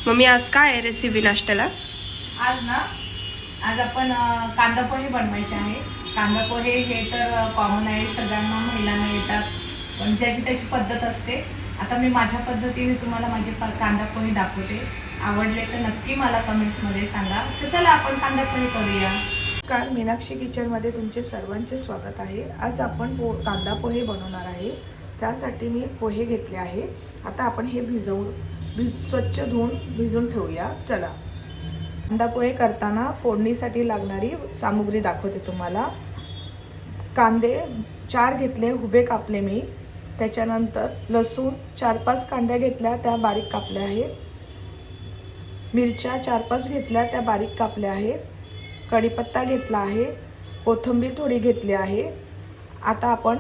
Mummy आज काय आहे रेसिपी नाश्त्याला? आज आपण कांदा पोहे बनवायचे आहे. कांदा पोहे हे तर कॉमन आहे, सगळ्यांना महिलांना येतात, पण ज्याची त्याची पद्धत असते. आता मी माझ्या पद्धतीने तुम्हाला माझे कांदा पोहे दाखवते. आवडले तर नक्की मला कमेंट्समध्ये सांगा. तर चला आपण कांदा पोहे करूया. नमस्कार, मीनाक्षी किचनमध्ये तुमचे सर्वांचे स्वागत आहे. आज आपण कांदा पोहे बनवणार आहे. त्यासाठी मी पोहे घेतले आहे. आता आपण हे स्वच्छ धुवून भिजून ठेवूया. चला, कांदा पोहे करताना फोडणीसाठी लागणारी सामुग्री दाखवते तुम्हाला. कांदे 4 घेतले, उभे कापले मी. त्याच्यानंतर लसूण 4-5 कांड्या घेतल्या, त्या बारीक कापल्या आहेत. मिरच्या 4-5 घेतल्या, त्या बारीक कापल्या आहेत. कढीपत्ता घेतला आहे. कोथिंबीर थोडी घेतली आहे. आता आपण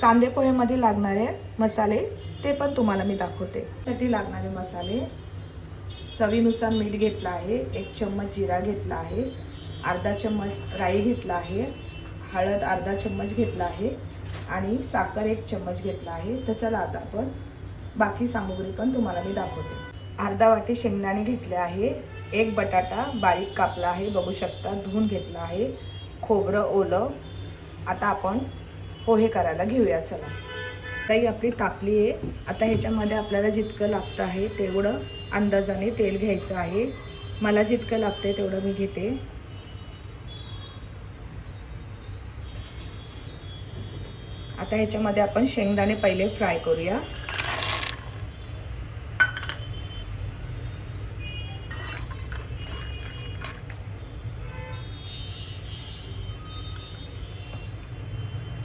कांदे पोहेमध्ये लागणारे मसाले ते पण तुम्हाला मी दाखवते. त्यासाठी लागणारे मसाले: चवीनुसार मीठ घेतलं आहे, 1 चम्मच जिरा घेतला आहे, अर्धा चम्मच राई घेतला आहे, हळद अर्धा चम्मच घेतला आहे आणि साखर 1 चम्मच घेतला आहे. तर चला आता आपण बाकी सामग्री पण तुम्हाला मी दाखवते. अर्धा वाटी शेंगदाणे घेतले आहे, 1 बटाटा बारीक कापला आहे, बघू शकता, धुवून घेतला आहे, खोबरं ओलं. आता आपण पोहे करायला घेऊया. चला, कढई आपली तापली आहे. आता ह्याच्यामध्ये आपल्याला जितकं लागतं आहे तेवढं अंदाजाने तेल घ्यायचं आहे. मला जितकं लागतं तेवढं मी घेते. आता ह्याच्यामध्ये आपण शेंगदाणे पहिले फ्राय करूया.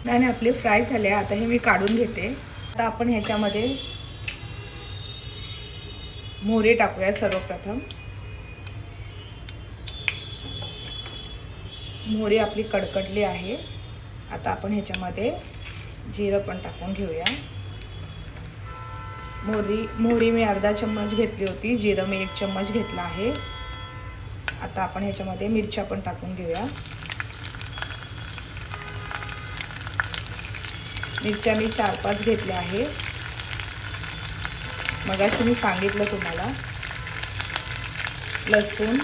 आणि आपले फ्राय झाले. आता हे मी काढून घेते. आता आपण ह्याच्यामध्ये मोहरी टाकूया. सर्वप्रथम मोहरी आपली कडकडली आहे. आता आपण ह्याच्यामध्ये जिरं पण टाकून घेऊया. मोहरी मी अर्धा चम्मच घेतली होती, जिरं मी 1 चम्मच घेतला आहे. आता आपण ह्याच्यामध्ये मिरच्या पण टाकून घेऊया. मिरच्या मी 4-5 घेतल्या आहे. मगाशी मी सांगितलं तुम्हाला. लसूण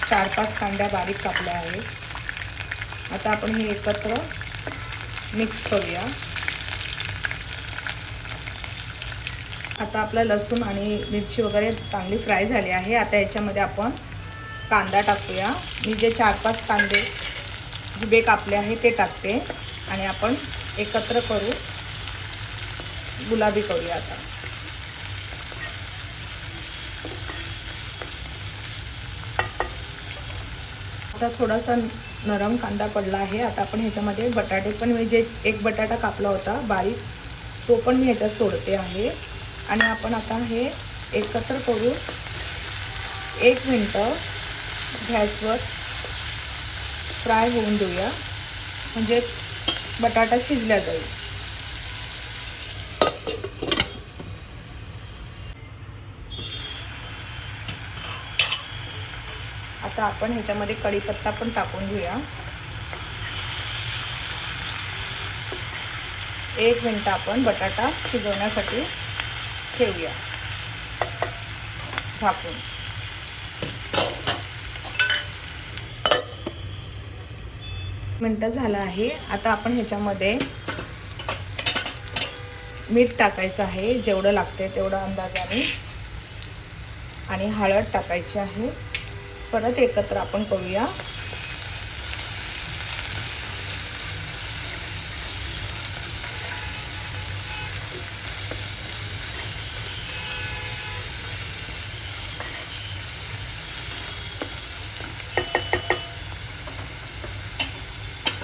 4-5 कांड्या बारीक कापल्या आहेत. आता आपण हे एकत्र मिक्स करूया. आता आपला लसूण आणि मिरची वगैरे चांगली फ्राय झाली आहे. आता याच्यामध्ये आपण कांदा टाकूया. मी जे 4-5 कांदे उभे कापले आहे ते टाकते आणि आपण एकत्र करू, गुलाबी करूया. आता थोडासा नरम कांदा पडला आहे. आता आपण ह्याच्यामध्ये बटाटे पण, मी जे 1 बटाटा कापला होता बारीक, तो पण मी ह्याच्यात सोडते आहे. आणि आपण आता हे एकत्र करू. 1 मिनटं गॅसवर फ्राय होऊन देऊया, म्हणजे बटाटा शिजला जाईल. आता आपण ह्याच्यामध्ये कढीपत्ता पण टाकून घेऊया. 1 मिनिट आपण बटाटा शिजवण्यासाठी ठेवूया झाकून. मिनटं झालं आहे. आता आपण ह्याच्यामध्ये मीठ टाकायचं आहे, जेवढं लागते तेवढं अंदाजाने, आणि हळद टाकायची आहे. परत एकत्र आपण करूया.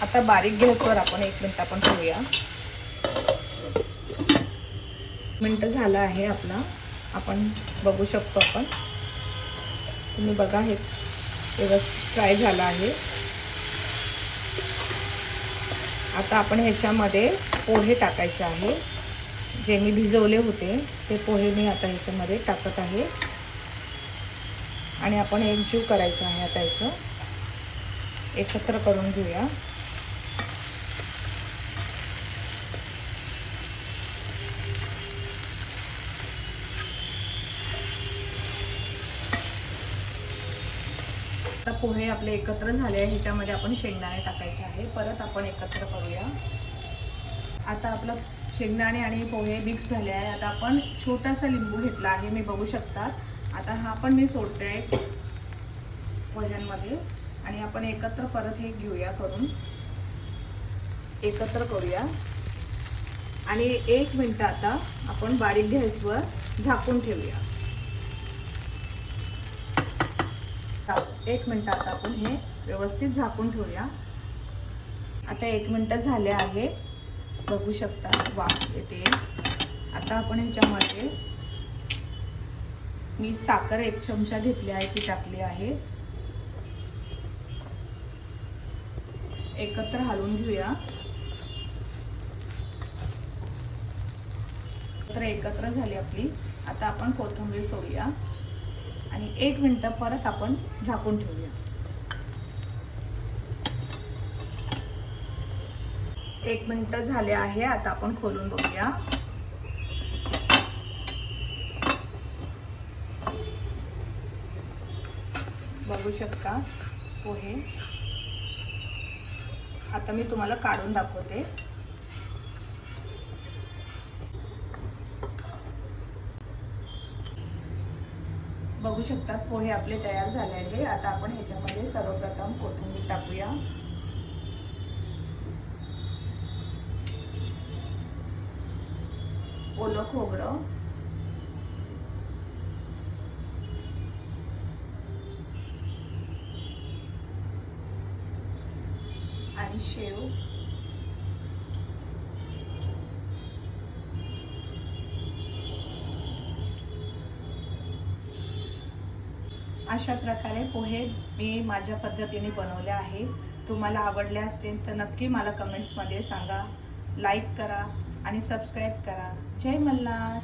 आता बारीक गॅसवर आपण 1 मिनिट आपण ठेवूया. मिनटं झालं आहे आपला. आपण बघू शकतो, आपण तुम्ही बघा, हे व्यवस्थित फ्राय झालं आहे. आता आपण ह्याच्यामध्ये पोहे टाकायचे आहे. जे मी भिजवले होते ते पोहे मी आता ह्याच्यामध्ये टाकत आहे आणि आपण एकजीव करायचं आहे. आता याचं एकत्र करून घेऊया. आता पोहे आपले एकत्र झाले आहे, ह्याच्यामध्ये आपण शेंगदाणे टाकायचे आहे. परत आपण एकत्र करूया. आता आपलं शेंगदाणे आणि पोहे मिक्स झाले आहे. आता आपण छोटासा लिंबू घेतला आहे, मी बघू शकतात. आता हा पण मी सोडते आहे पोह्यांमध्ये आणि आपण एकत्र परत हे घेऊया करून एकत्र करूया. आणि 1 मिनिट आता आपण बारीक गॅसवर झाकून ठेवूया. 1 मिनिट आता आपण हे व्यवस्थित झाकून ठेवूया. आता 1 मिनिट झाले आहे, बघू शकता वाफ येते. आता आपण ह्याच्यामध्ये मी साखर 1 चमचा घेतली आहे, ती टाकली आहे. एकत्र हलवून घेऊया. तर एकत्र झाली आपली. आता आपण कोथिंबीर सोडूया आणि 1 मिनिट परत आपण झाकून ठेवूया. 1 मिनिट झाले आहे. आता आपण खोलून बघूया. बघू शकता पोहे. आता मी तुम्हाला काढून दाखवते. बघू शकतात पोहे आपले तयार झाले आहे. आता आपण ह्याच्यामध्ये सर्वप्रथम कोथिंबीर टाकूया. ओलं खोबरं, आणि शेव, अशा प्रकारे पोहे मी माझ्या पद्धतीने बनवले आहे. तुम्हाला आवडले असतील तर नक्की मला कमेंट्समध्ये सांगा. लाईक करा आणि सबस्क्राईब करा. जय मल्हार.